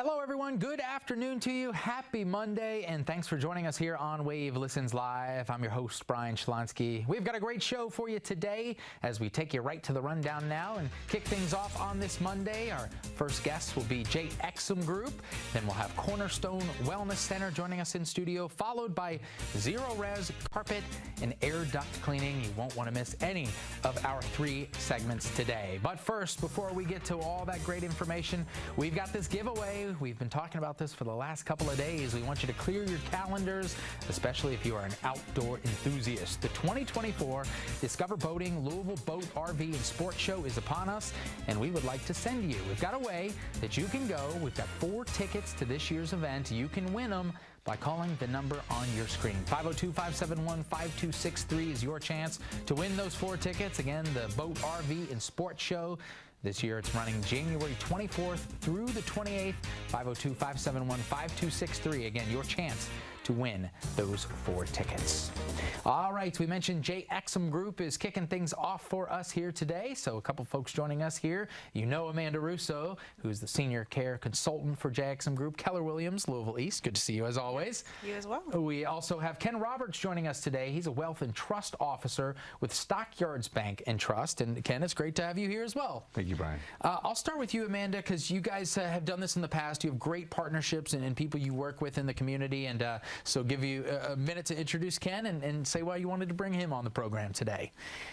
Hello, everyone. Good afternoon to you. Happy Monday, and thanks for joining us here on Wave Listens Live. I'm your host, Brian Shlonsky. We've got a great show for you today as we take you right to the rundown now and kick things off on this Monday. Our first guest will be Exum Group. Then we'll have Cornerstone Wellness Center joining us in studio, followed by Zero Res Carpet and Air Duct Cleaning. You won't want to miss any of our three segments today. But first, before we get to all that great information, we've got this giveaway. We've been talking about this for the last couple of days. We want you to clear your calendars, especially if you are an outdoor enthusiast. The 2024 Discover Boating Louisville Boat, RV, and Sports Show is upon us, and we would like to send you. We've got a way that you can go. We've got 4 tickets to this year's event. You can win them by calling the number on your screen. 502-571-5263 is your chance to win those 4 tickets. Again, the Boat, RV, and Sports Show. This year, it's running January 24th through the 28th. 502-571-5263. Again, your chance to win those 4 tickets. All right, we mentioned Exum Group is kicking things off for us here today. So a couple folks joining us here. You know Amanda Russo, who's the Senior Care Consultant for Exum Group. Keller Williams, Louisville East. Good to see you as always. You as well. We also have Ken Roberts joining us today. He's a Wealth and Trust Officer with Stockyards Bank and Trust. And Ken, it's great to have you here as well. Thank you, Brian. I'll start with you, Amanda, because you guys have done this in the past. You have great partnerships and people you work with in the community. And so give you a minute to introduce Ken and say why you wanted to bring him on the program today.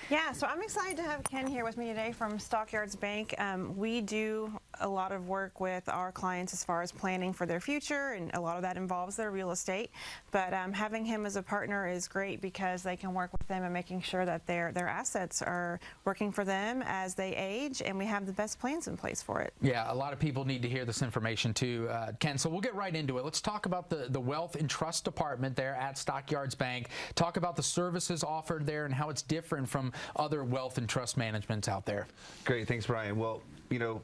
Yeah, so I'm excited to have Ken here with me today from Stockyards Bank. We do a lot of work with our clients as far as planning for their future, and a lot of that involves their real estate. But having him as a partner is great because they can work with them and making sure that their assets are working for them as they age, and we have the best plans in place for it. Yeah, a lot of people need to hear this information too, Ken, so we'll get right into it. Let's talk about the Wealth and Trust Department there at Stockyards Bank. Talk about the services offered there and how it's different from other wealth and trust managements out there. Great, thanks, Brian. Well, you know,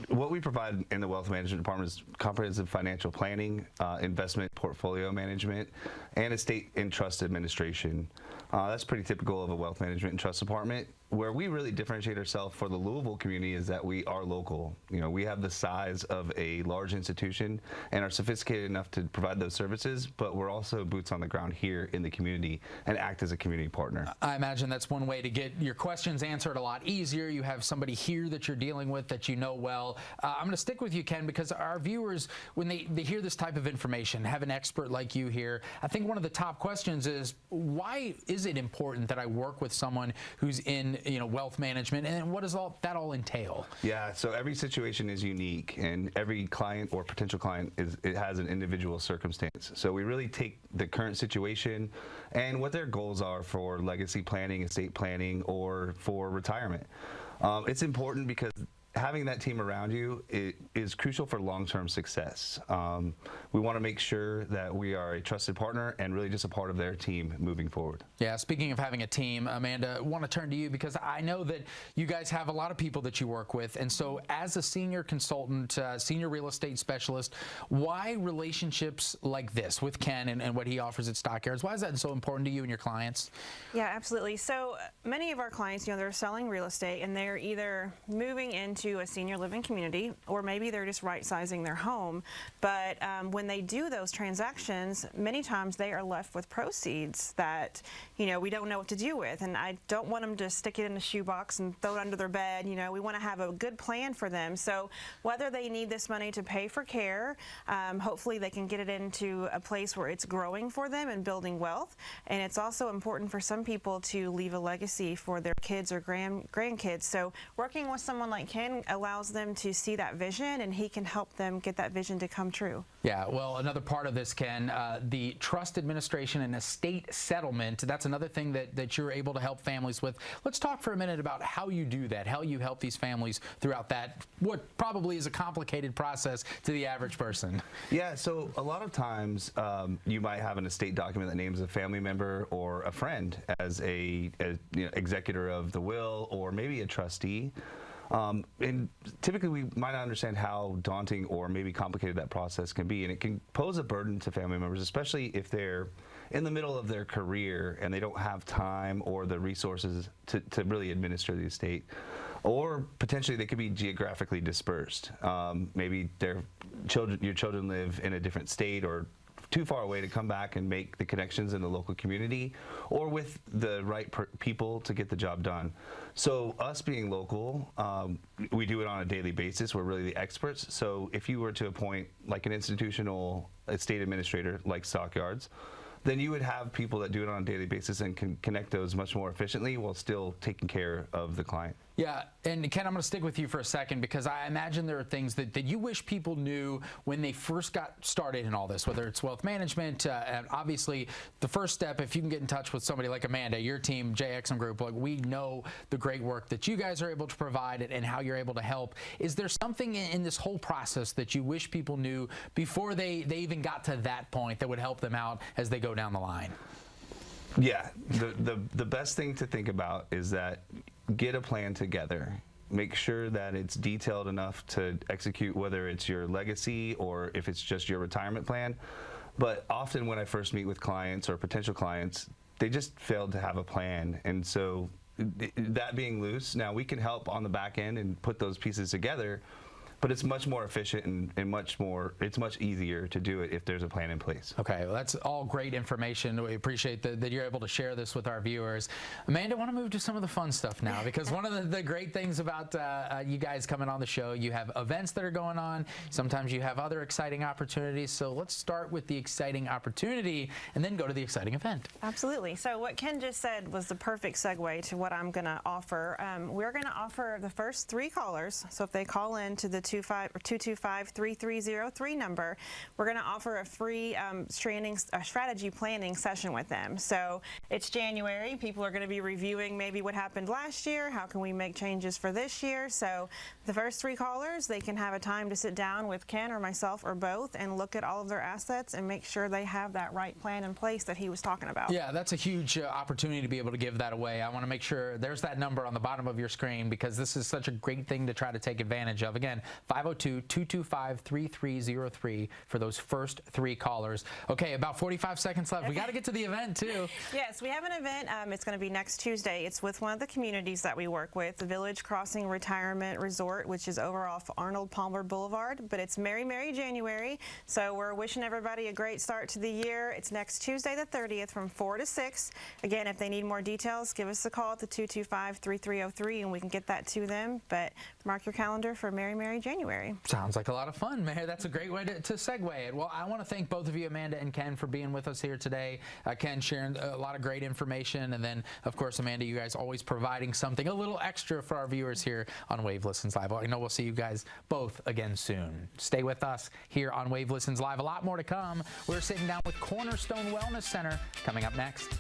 what we provide in the Wealth Management Department is comprehensive financial planning, investment portfolio management, and estate and trust administration. That's pretty typical of a Wealth Management and Trust Department. Where we really differentiate ourselves for the Louisville community is that we are local. You know, we have the size of a large institution and are sophisticated enough to provide those services, but we're also boots on the ground here in the community and act as a community partner. I imagine that's one way to get your questions answered a lot easier. You have somebody here that you're dealing with that you know well. I'm going to stick with you, Ken, because our viewers, when they hear this type of information, have an expert like you here, I think one of the top questions is, why is it important that I work with someone who's in wealth management, and what does that all entail? Yeah, so every situation is unique, and every client or potential client has an individual circumstance. So we really take the current situation and what their goals are for legacy planning, estate planning, or for retirement. It's important because having that team around you is crucial for long-term success. We want to make sure that we are a trusted partner and really just a part of their team moving forward. Yeah, speaking of having a team, Amanda, I want to turn to you because I know that you guys have a lot of people that you work with. And so as a senior consultant, senior real estate specialist, why relationships like this with Ken and what he offers at Stockyards, why is that so important to you and your clients? Yeah, absolutely. So many of our clients, they're selling real estate and they're either moving into a senior living community, or maybe they're just right-sizing their home. But when they do those transactions, many times they are left with proceeds that, we don't know what to do with. And I don't want them to stick it in a shoebox and throw it under their bed. We want to have a good plan for them. So whether they need this money to pay for care, hopefully they can get it into a place where it's growing for them and building wealth. And it's also important for some people to leave a legacy for their kids or grandkids. So working with someone like Ken allows them to see that vision, and he can help them get that vision to come true. Yeah, well, another part of this, Ken, the trust administration and estate settlement, that's another thing that you're able to help families with. Let's talk for a minute about how you do that, how you help these families throughout that, what probably is a complicated process to the average person. Yeah, so a lot of times you might have an estate document that names a family member or a friend as a executor of the will, or maybe a trustee. And typically we might not understand how daunting or maybe complicated that process can be, and it can pose a burden to family members, especially if they're in the middle of their career and they don't have time or the resources to really administer the estate. or potentially they could be geographically dispersed. Maybe your children live in a different state or too far away to come back and make the connections in the local community, or with the right people to get the job done. So us being local, we do it on a daily basis. We're really the experts. So if you were to appoint like an institutional estate administrator like Stockyards, then you would have people that do it on a daily basis and can connect those much more efficiently while still taking care of the client. Yeah, and Ken, I'm going to stick with you for a second because I imagine there are things that you wish people knew when they first got started in all this, whether it's wealth management, and obviously the first step, if you can get in touch with somebody like Amanda, your team, Exum Group, like we know the great work that you guys are able to provide and how you're able to help. Is there something in this whole process that you wish people knew before they even got to that point that would help them out as they go down the line? Yeah, the best thing to think about is that get a plan together. Make sure that it's detailed enough to execute, whether it's your legacy or if it's just your retirement plan. But often when I first meet with clients or potential clients, they just failed to have a plan. And so that being loose, now we can help on the back end and put those pieces together, but it's much more efficient and it's much easier to do it if there's a plan in place. Okay, well, that's all great information. We appreciate that you're able to share this with our viewers. Amanda, I want to move to some of the fun stuff now because one of the great things about you guys coming on the show, you have events that are going on. Sometimes you have other exciting opportunities. So let's start with the exciting opportunity and then go to the exciting event. Absolutely. So what Ken just said was the perfect segue to what I'm going to offer. We're going to offer the first 3 callers. So if they call in to the 225-3303 number, we're going to offer a free strategy planning session with them. So it's January. People are going to be reviewing maybe what happened last year. How can we make changes for this year? So the first 3 callers, they can have a time to sit down with Ken or myself or both and look at all of their assets and make sure they have that right plan in place that he was talking about. Yeah, that's a huge opportunity to be able to give that away. I want to make sure there's that number on the bottom of your screen because this is such a great thing to try to take advantage of. Again, 502-225-3303 for those first 3 callers. Okay, about 45 seconds left. We got to get to the event too. Yes, we have an event. It's going to be next Tuesday. It's with one of the communities that we work with, the Village Crossing Retirement Resort, which is over off Arnold Palmer Boulevard. But it's Merry, Merry January. So we're wishing everybody a great start to the year. It's next Tuesday the 30th from 4 to 6. Again, if they need more details, give us a call at the 225-3303 and we can get that to them. But mark your calendar for Merry, Merry January. Sounds like a lot of fun, Mayor. That's a great way to segue it. Well, I want to thank both of you, Amanda and Ken, for being with us here today. Ken sharing a lot of great information, and then, of course, Amanda, you guys always providing something a little extra for our viewers here on Wave Listens Live. I know we'll see you guys both again soon. Stay with us here on Wave Listens Live. A lot more to come. We're sitting down with Cornerstone Wellness Center coming up next.